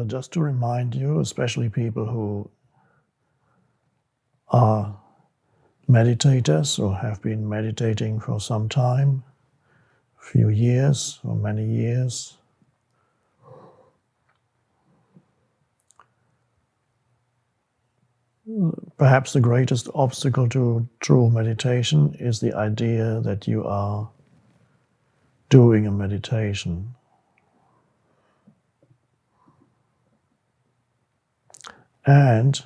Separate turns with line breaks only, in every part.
just to remind you, especially people who are meditators or have been meditating for some time, a few years or many years, perhaps the greatest obstacle to true meditation is the idea that you are doing a meditation. And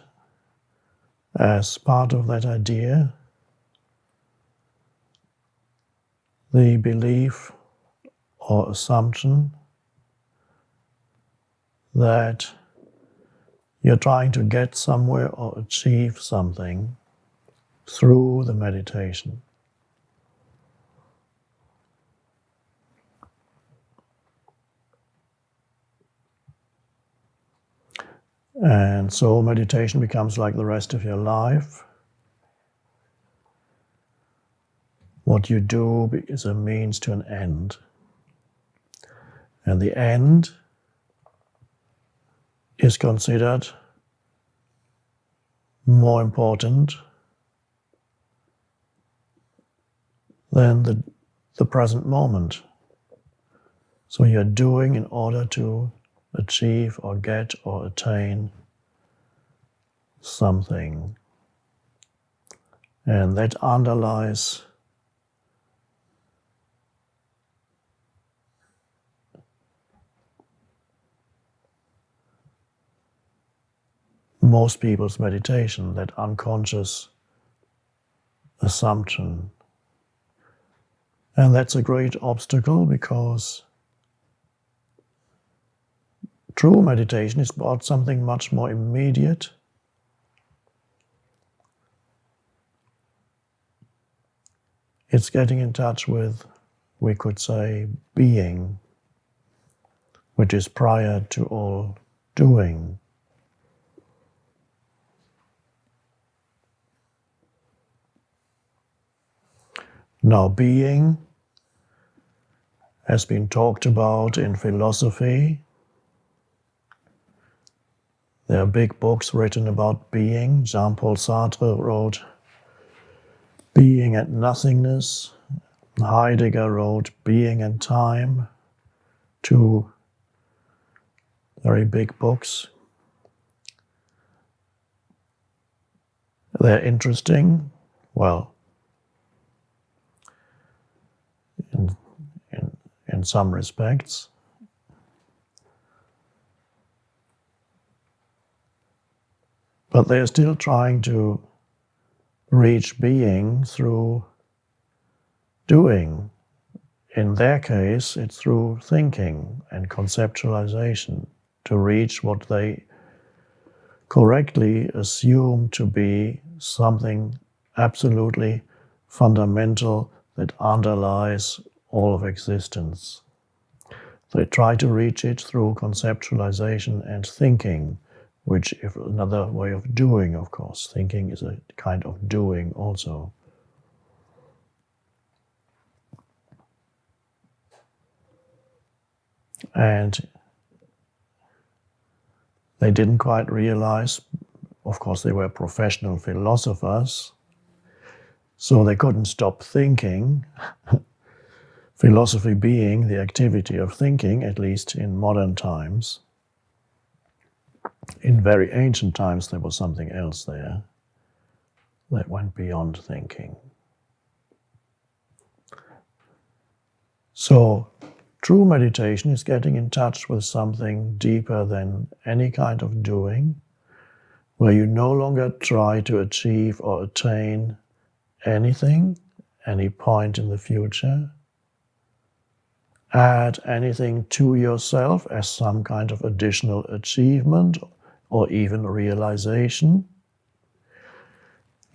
as part of that idea, the belief or assumption that you're trying to get somewhere or achieve something through the meditation. And so meditation becomes like the rest of your life. What you do is a means to an end. And the end is considered more important than the present moment. So you're doing in order to achieve or get or attain something. And that underlies most people's meditation, that unconscious assumption. And that's a great obstacle because true meditation is about something much more immediate. It's getting in touch with, we could say, being, which is prior to all doing. Now, being has been talked about in philosophy. There are big books written about being. Jean-Paul Sartre wrote Being and Nothingness. Heidegger wrote Being and Time. Two very big books. They're interesting. Well, in some respects. But they're still trying to reach being through doing. In their case, it's through thinking and conceptualization to reach what they correctly assume to be something absolutely fundamental that underlies all of existence. They try to reach it through conceptualization and thinking, which is another way of doing, of course. Thinking is a kind of doing also. And they didn't quite realize, of course they were professional philosophers, so they couldn't stop thinking. Philosophy being the activity of thinking, at least in modern times. In very ancient times there was something else there that went beyond thinking. So true meditation is getting in touch with something deeper than any kind of doing, where you no longer try to achieve or attain anything, any point in the future, add anything to yourself as some kind of additional achievement or even realization.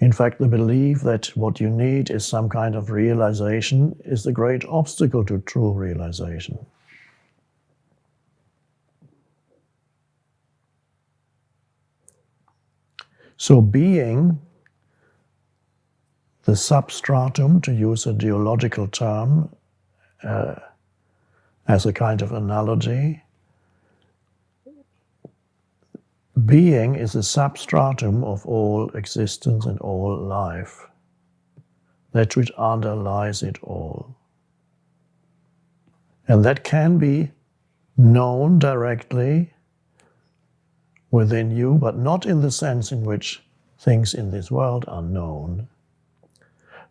In fact, the belief that what you need is some kind of realization is the great obstacle to true realization. So being, the substratum, to use a geological term, as a kind of analogy, being is a substratum of all existence and all life, that which underlies it all. And that can be known directly within you, but not in the sense in which things in this world are known.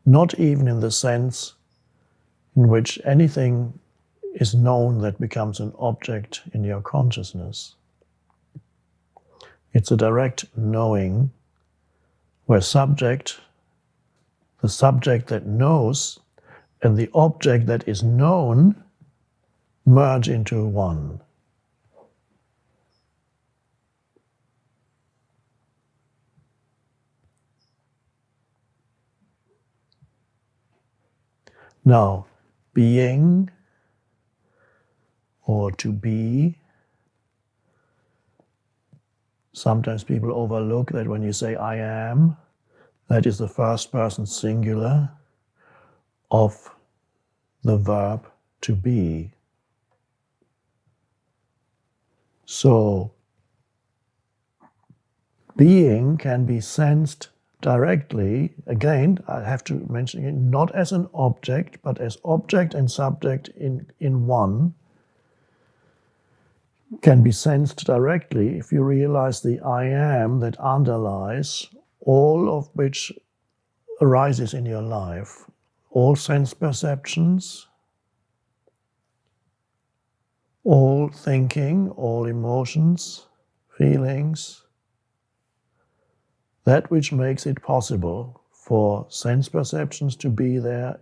Not even in the sense in which anything is known that becomes an object in your consciousness. It's a direct knowing where the subject that knows and the object that is known merge into one. Now, being or to be, sometimes people overlook that when you say I am, that is the first person singular of the verb to be. So, being can be sensed directly, again, I have to mention it, not as an object, but as object and subject in one, can be sensed directly if you realize the I am that underlies all of which arises in your life, all sense perceptions, all thinking, all emotions, feelings, that which makes it possible for sense perceptions to be there,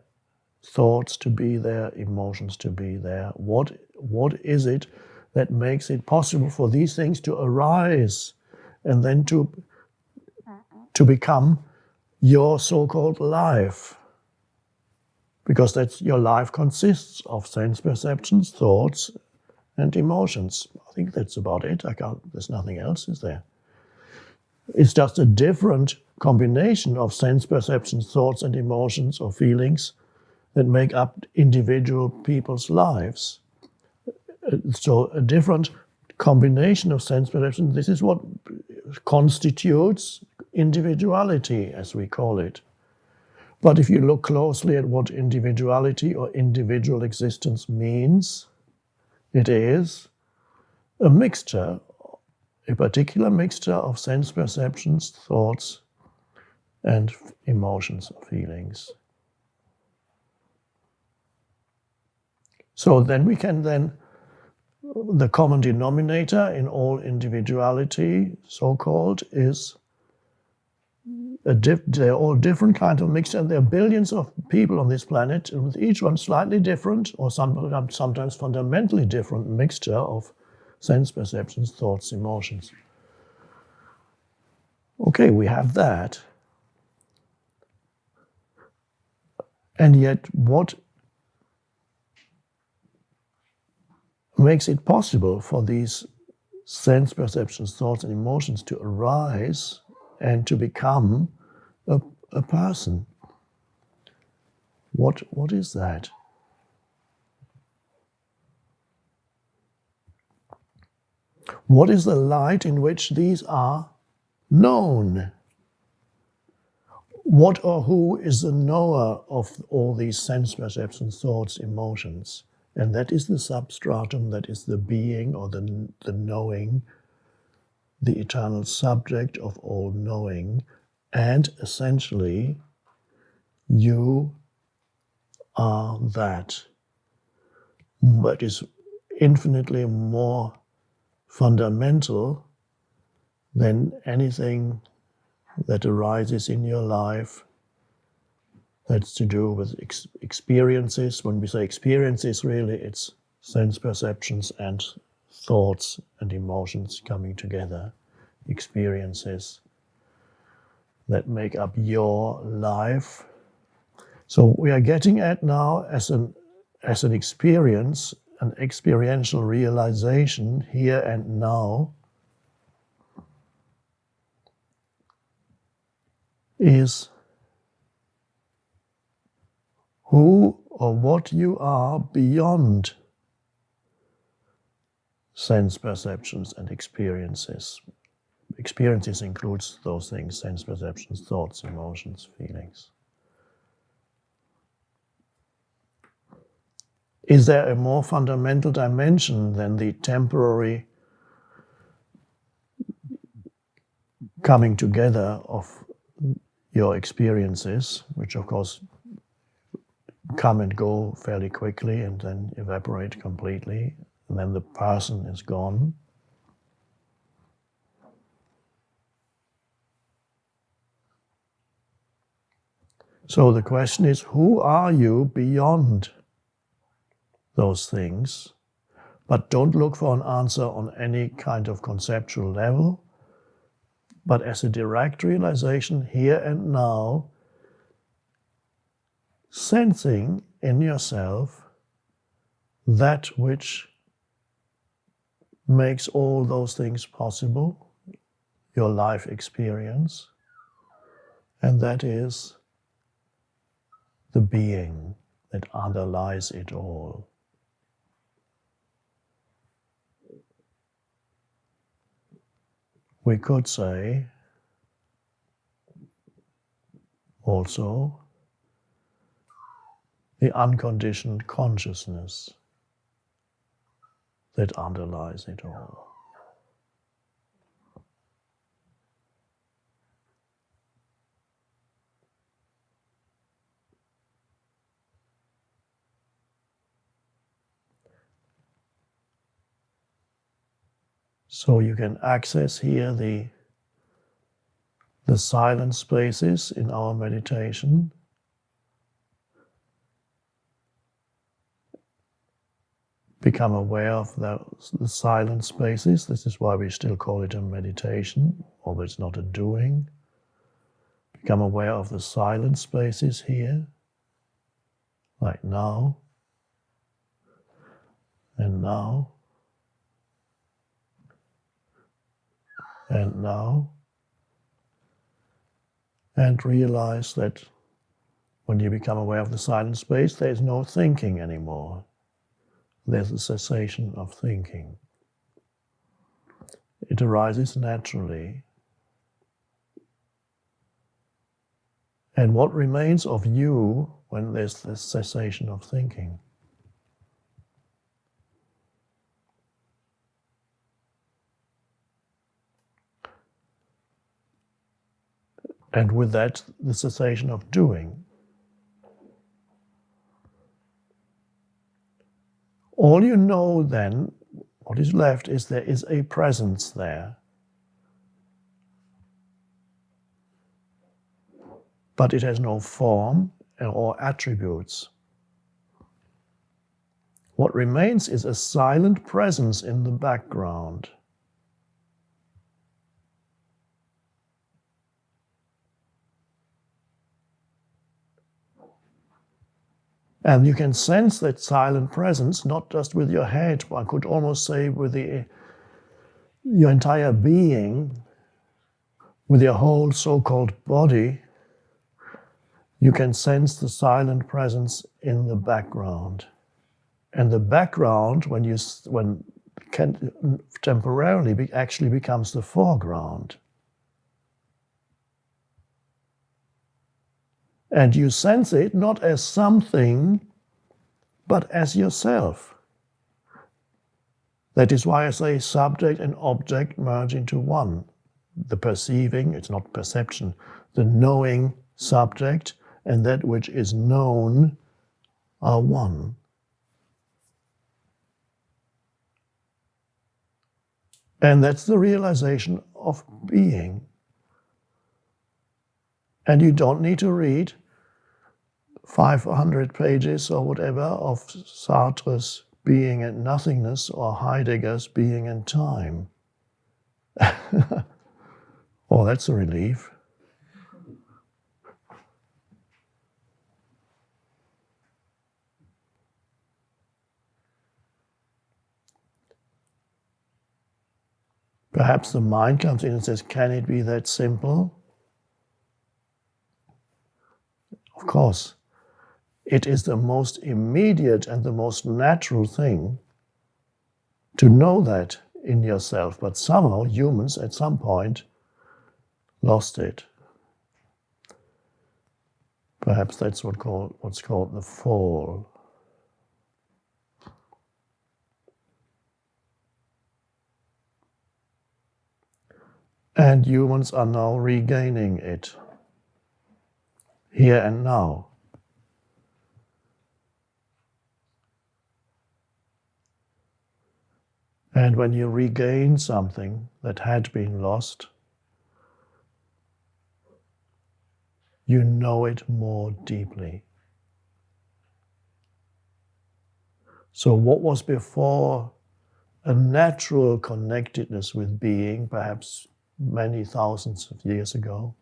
thoughts to be there, emotions to be there. What is it that makes it possible for these things to arise and then to become your so-called life? Because that's your life consists of sense perceptions, thoughts, and emotions. I think that's about it. There's nothing else, is there? It's just a different combination of sense perceptions, thoughts, and emotions or feelings that make up individual people's lives. So a different combination of sense perceptions, this is what constitutes individuality, as we call it. But if you look closely at what individuality or individual existence means, it is a mixture, a particular mixture of sense perceptions, thoughts, and emotions, feelings. So then we can the common denominator in all individuality, so-called, is they're all different kinds of mixture, and there are billions of people on this planet, and with each one slightly different, or sometimes fundamentally different mixture of sense perceptions, thoughts, emotions. Okay, we have that. And yet, what makes it possible for these sense perceptions, thoughts, and emotions to arise and to become a person? What is that? What is the light in which these are known? What or who is the knower of all these sense perceptions, thoughts, emotions? And that is the substratum, that is the being or the knowing, the eternal subject of all knowing. And essentially, you are that. But is infinitely more fundamental than anything that arises in your life that's to do with experiences. When we say experiences, really it's sense perceptions and thoughts and emotions coming together. Experiences that make up your life. So we are getting at now as an experience, an experiential realization here and now, is who or what you are beyond sense perceptions and experiences. experiences includes those things: sense perceptions, thoughts, emotions, feelings. Is there a more fundamental dimension than the temporary coming together of your experiences, which of course come and go fairly quickly and then evaporate completely, and then the person is gone? So the question is, who are you beyond those things? But don't look for an answer on any kind of conceptual level, but as a direct realization here and now, sensing in yourself that which makes all those things possible, your life experience, and that is the being that underlies it all. We could say also the unconditioned consciousness that underlies it all. So you can access here the silent spaces in our meditation. Become aware of the silent spaces. This is why we still call it a meditation, although it's not a doing. Become aware of the silent spaces here, like now, and now, and now. And realize that when you become aware of the silent space, there is no thinking anymore. There's a cessation of thinking. It arises naturally. And what remains of you when there's this cessation of thinking? And with that, the cessation of doing. All you know then, what is left, is there is a presence there. But it has no form or attributes. What remains is a silent presence in the background. And you can sense that silent presence not just with your head, one could almost say with your entire being, with your whole so-called body. You can sense the silent presence in the background. And the background, when can temporarily actually becomes the foreground. And you sense it not as something, but as yourself. That is why I say subject and object merge into one. The perceiving, it's not perception, the knowing subject and that which is known are one. And that's the realization of being. And you don't need to read 500 pages or whatever of Sartre's Being and Nothingness or Heidegger's Being and Time. Oh, that's a relief. Perhaps the mind comes in and says, can it be that simple? Of course. It is the most immediate and the most natural thing to know that in yourself. But somehow humans at some point lost it. Perhaps that's what's called the fall. And humans are now regaining it, here and now. And when you regain something that had been lost, you know it more deeply. So what was before a natural connectedness with being, perhaps many thousands of years ago,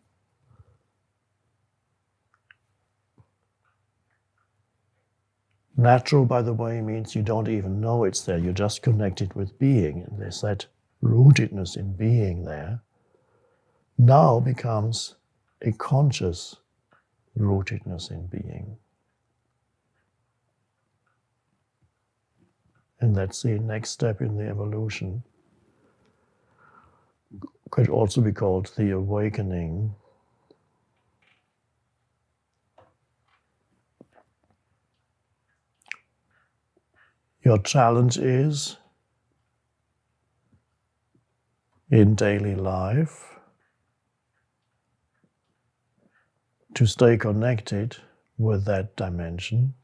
natural, by the way, means you don't even know it's there, you're just connected with being, and there's that rootedness in being there, now becomes a conscious rootedness in being. And that's the next step in the evolution. Could also be called the awakening. Your challenge is, in daily life, to stay connected with that dimension,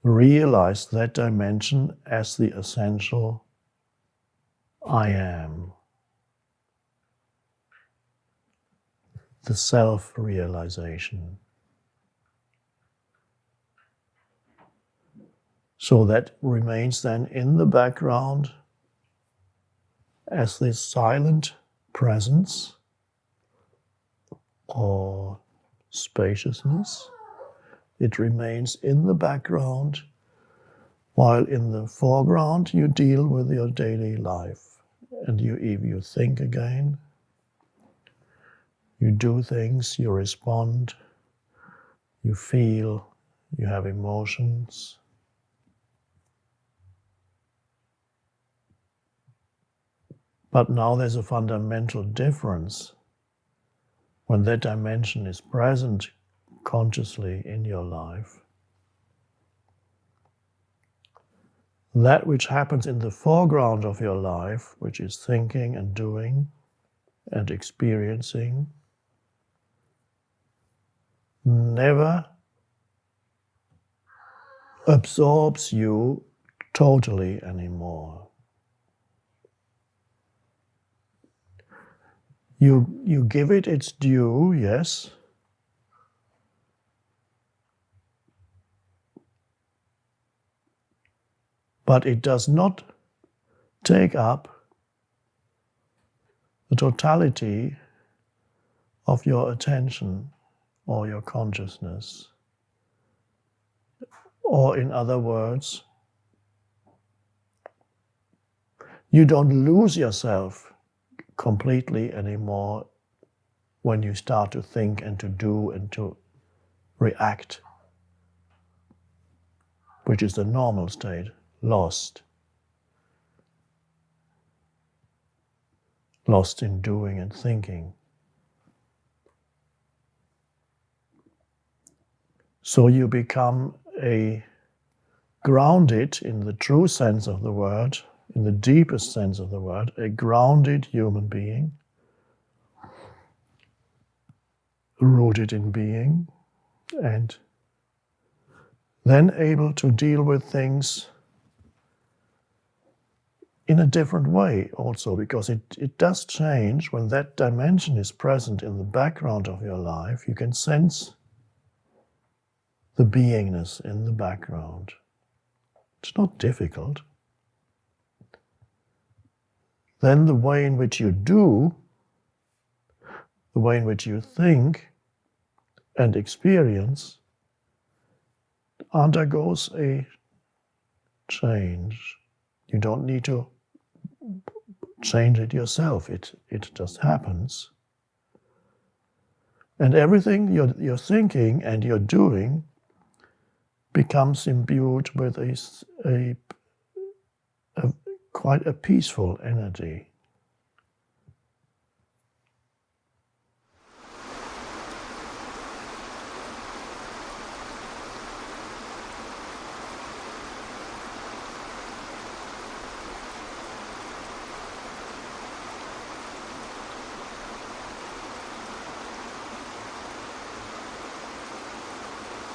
realize that dimension as the essential I am, the self-realization. So that remains then in the background as this silent presence or spaciousness. It remains in the background, while in the foreground you deal with your daily life. And you think again, you do things, you respond, you feel, you have emotions. But now there's a fundamental difference. When that dimension is present consciously in your life, that which happens in the foreground of your life, which is thinking and doing and experiencing, never absorbs you totally anymore. You give it its due, yes, but it does not take up the totality of your attention or your consciousness. Or in other words, you don't lose yourself completely anymore when you start to think and to do and to react, which is the normal state, lost. Lost in doing and thinking. So you become a grounded, in the true sense of the word, in the deepest sense of the word, a grounded human being, rooted in being, and then able to deal with things in a different way also, because it does change when that dimension is present in the background of your life. You can sense the beingness in the background. It's not difficult. Then the way in which you do, the way in which you think and experience undergoes a change. You don't need to change it yourself. It just happens. And everything you're thinking and you're doing becomes imbued with a quite a peaceful energy.